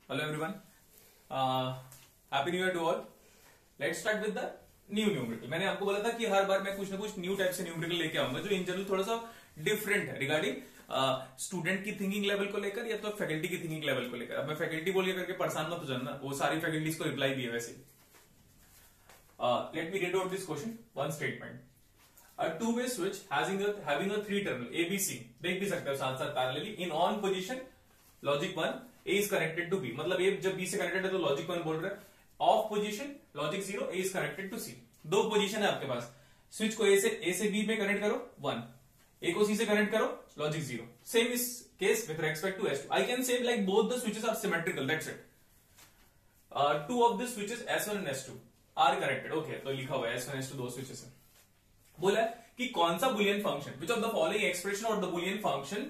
Hello everyone. Happy New Year to all. Let's start with the new numerical. मैंने आपको बोला था कि हर बार मैं कुछ ना कुछ न्यू टाइप से न्यूमेरिकल लेके आऊंगा जो इन जनरल थोड़ा सा डिफरेंट है रिगार्डिंग स्टूडेंट की थिंकिंग लेवल को लेकर या तो फैकल्टी की थिंकिंग लेवल को लेकर. अब मैं फैकल्टी बोल करके परेशान मत हो जाना, वो सारी फैकल्टीज को रिप्लाई भी है वैसे. Let me read out this question. One statement. A two-way switch having a three terminal ABC. देख भी सकते हो साथ साथ parallelly in on position logic 1 A is connected to B. मतलब A जब B से कनेक्टेड है तो लॉजिक 1 बोल रहा है. Off position logic 0 A is connected to C. दो पोजीशन है आपके पास. स्विच को A से B में कनेक्ट करो 1, A को C से कनेक्ट करो लॉजिक 0. सेम इस case with respect to S2. I can say like both the switches are symmetrical. That's it. Two of the switches S1 and S2 are connected. Okay, तो लिखा हुआ है S1 S2 दो switches है. बोला कि कौन सा Boolean function which of the following expression और the Boolean function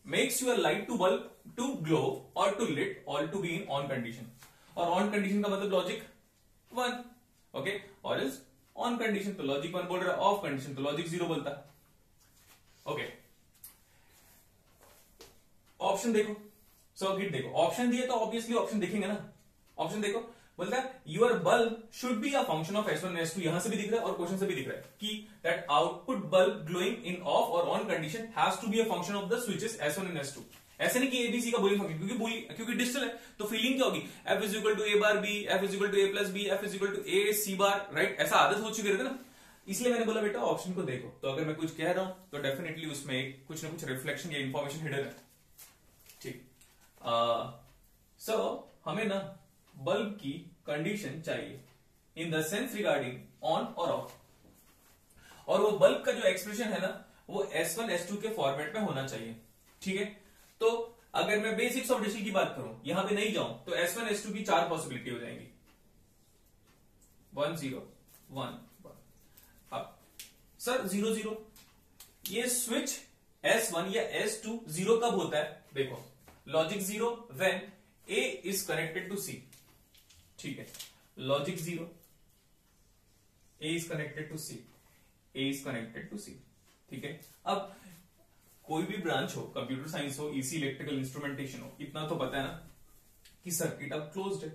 makes your light to bulb to glow और टू लिट और to be in on condition. और ऑन कंडीशन का मतलब लॉजिक 1. ओके, और इज ऑन कंडीशन तो logic 1 बोल रहा है, ऑफ कंडीशन तो लॉजिक 0 बोलता है. ओके, ऑप्शन देखो, सर्किट देखो. ऑप्शन दिए तो ऑब्वियसली ऑप्शन देखेंगे ना. ऑप्शन देखो, बोलता है your bulb should be a function of S1 S2. यहां से भी दिख रहा है और क्वेश्चन से भी दिख रहा है कि that output bulb glowing in off और on condition has to be a function of the switches S1 and S2. ऐसे नहीं कि ABC का बुलियन फंक्शन, क्योंकि डिजिटल है तो फीलिंग क्या होगी, F is equal to A bar B, F is equal to A plus B, F is equal to A C bar. Right, ऐसा आदत हो चुकी रहता ना. इसलिए मैंने बोला बेटा ऑप्शन को देखो. तो अगर मैं कुछ कह रहा हूं तो डेफिनेटली उसमें कुछ ना कुछ रिफ्लेक्शन या इंफॉर्मेशन हिडन है. ठीक, सो हमें ना बल्ब की कंडीशन चाहिए in the sense regarding on और ऑफ. और वो बल्ब का जो एक्सप्रेशन है ना वो S1 S2 के फॉर्मेट में होना चाहिए. ठीक है, तो अगर मैं बेसिक्स ऑफ डिजिटल की बात करूं, यहां पे नहीं जाऊं तो S1 S2 की 4 पॉसिबिलिटी हो जाएंगी. 1 0 1 1. अब सर 0 0 ये स्विच S1 या S2 0 कब होता है? देखो, logic 0 when A is connected to C. ठीक है, logic 0 A is connected to C, A is connected to C. ठीक है, अब कोई भी ब्रांच हो, कंप्यूटर साइंस हो, ईसी इलेक्ट्रिकल इंस्ट्रूमेंटेशन हो, इतना तो पता है ना कि सर्किट अब क्लोज्ड है.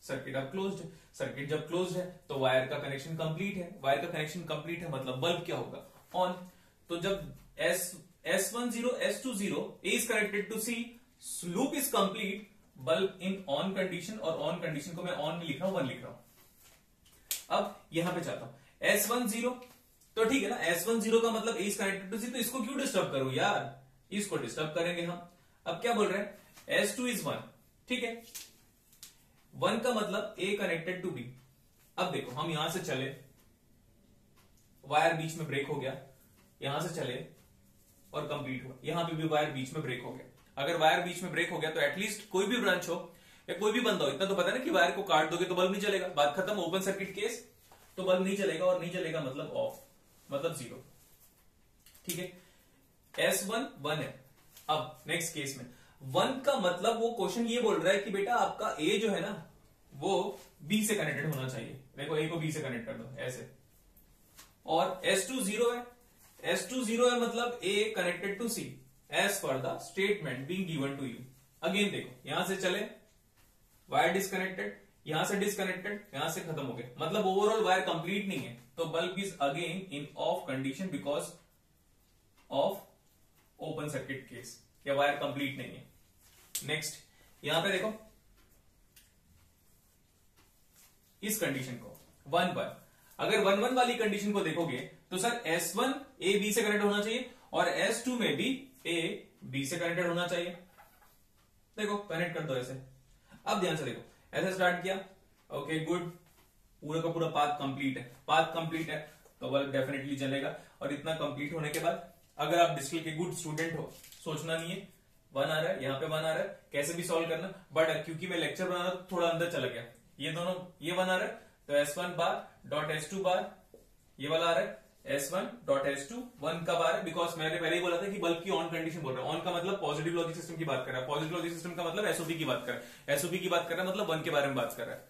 सर्किट अब क्लोज्ड है. सर्किट जब क्लोज्ड है तो वायर का कनेक्शन कंप्लीट है. वायर का कनेक्शन कंप्लीट है मतलब बल्ब क्या होगा? ऑन. तो जब S1 0 S2 0 A is connected to C, loop is complete, bulb in on condition. और ऑन कंडीशन को मैं ऑन नहीं लिख रहा हूं, 1 लिख रहा हूं. अब यहां पे चाहता हूं S1 0, तो ठीक है ना, S1 0 का मतलब A is connected to C, तो इसको क्यों डिस्टर्ब करूं यार, इसको डिस्टर्ब करेंगे हम. अब क्या बोल रहे हैं, S2 इज 1. ठीक है, 1 का मतलब A कनेक्टेड टू B. अब देखो, हम यहां से चले, वायर बीच में ब्रेक हो गया, यहां से चले और कंप्लीट हुआ, यहां पे भी वायर बीच में ब्रेक हो गया. अगर वायर बीच में ब्रेक हो गया तो एटलीस्ट कोई भी ब्रांच हो या कोई भी बंदा हो, इतना तो पता है ना कि वायर को काट दोगे तो बल्ब नहीं चलेगा. बात खत्म. ओपन सर्किट केस तो बल्ब नहीं चलेगा, और नहीं चलेगा मतलब ऑफ, मतलब 0. ठीक है, S1 1 है. अब नेक्स्ट केस में 1 का मतलब वो क्वेश्चन ये बोल रहा है कि बेटा आपका A जो है ना वो B से कनेक्टेड होना चाहिए. देखो, A को B से कनेक्ट कर दो ऐसे. और S2 0 है. S2 0 है मतलब A connected to C as per the statement being given to you. Again देखो, यहां से चले, वायर डिस्कनेक्टेड, यहां से डिस्कनेक्टेड, यहां से खत्म हो गए, मतलब ओवरऑल वायर कंप्लीट नहीं है. तो bulb is again in of condition because of open circuit case, या वायर कंप्लीट नहीं है. नेक्स्ट यहां पे देखो, इस कंडीशन को 1 1, अगर 1 1 वाली कंडीशन को देखोगे तो सर S1 A B से कनेक्ट होना चाहिए और S2 में भी A B से कनेक्टेड होना चाहिए. देखो, कनेक्ट कर दो ऐसे. अब ध्यान से देखो, ऐसे स्टार्ट किया, ओके गुड, पूरा का पूरा पाथ कंप्लीट है. पाथ कंप्लीट है तो बल्ब डेफिनेटली चलेगा. और इतना कंप्लीट होने के बाद अगर आप डिजिटल के गुड स्टूडेंट हो, सोचना नहीं है 1 आ रहा है, यहां पे 1 आ रहा है, कैसे भी सॉल्व करना. बट क्योंकि मैं लेक्चर बना रहा हूं थोड़ा अंदर चला गया, ये दोनों, ये 1 आ रहा है तो S1 बार डॉट S2 बार, ये वाला आ रहा है S1 डॉट S2 1 का बार है. बिकॉज मैंने पहले ही बोला था कि बल्ब की ऑन कंडीशन बोल रहा है. ऑन का मतलब पॉजिटिव लॉजिक सिस्टम की बात कर रहा है. पॉजिटिव लॉजिक सिस्टम का मतलब एसओपी की बात कर रहा है. एसओपी की बात कर रहा है मतलब 1 के बारे में बात कर रहा है.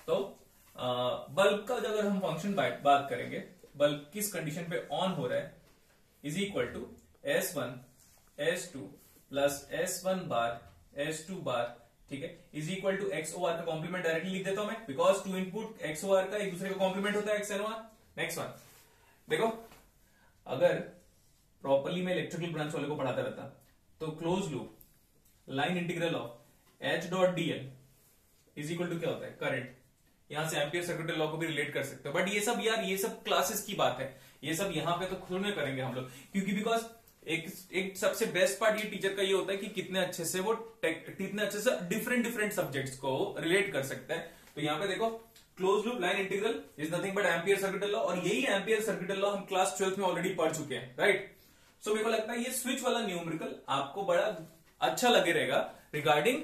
तो बल्ब का अगर हम फंक्शन बात करेंगे, बल्ब किस कंडीशन पे ऑन हो रहा है, is equal to S1 S2 plus S1 bar S2 bar ठीक है, is equal to X O R का कॉम्प्लीमेंट डायरेक्टली लिख देता हूं मैं, because two input X O R का एक दूसरे का कॉम्प्लीमेंट होता है X N O R. Next one देखो, अगर प्रॉपरली मैं इलेक्ट्रिकल ब्रांच वाले को पढ़ाता रहता तो close loop line integral of H dot D L is equal to क्या होता है, करंट। यहां से एम्पियर सर्किट लॉ को भी रिलेट कर सकते हो, बट ये सब यार ये सब क्लासेस की बात है, ये सब यहाँ पे तो खुद में करेंगे हम लोग, क्योंकि बिकॉज एक सबसे बेस्ट पार्ट ये टीचर का ये होता है कि कितने अच्छे से वो कितने अच्छे से डिफरेंट सब्जेक्ट्स को रिलेट कर सकता है। तो यहाँ पे देखो, close loop line integral is nothing but ampere circuit law, और यही एम्पियर सर्किट लॉ हम क्लास 12th में ऑलरेडी पढ़ चुके हैं, राइट। सो मेरे को लगता है ये स्विच वाला न्यूमेरिकल आपको बड़ा अच्छा लगे रहेगा रिगार्डिंग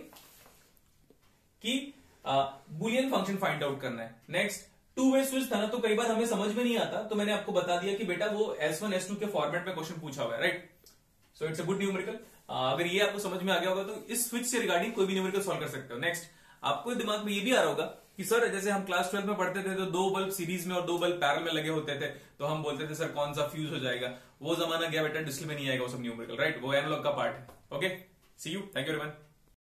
कि बुलियन फंक्शन फाइंड आउट करना है। नेक्स्ट, टू वे स्विच था ना, तो कई बार हमें समझ में नहीं आता, तो मैंने आपको बता दिया कि बेटा वो S1 S2 के फॉर्मेट में क्वेश्चन पूछा हुआ है, right. So it's a good numerical. अगर ये आपको समझ में आ गया होगा तो इस स्विच से रिगार्डिंग कोई भी न्यूमेरिकल सॉल्व कर सकते हो। नेक्स्ट, आपको दिमाग में ये भी आ रहा होगा कि सर जैसे हम क्लास 12 में पढ़ते थे तो 2 बल्ब सीरीज में और 2 बल्ब पैरेलल में लगे होते थे, तो हम बोलते थे सर कौन सा फ्यूज हो जाएगा। वो जमाना गया बेटा, डिस्प्ले में नहीं आएगा वो सब न्यूमेरिकल, राइट। वो एनालॉग का पार्ट है। Okay, see you, thank you everyone.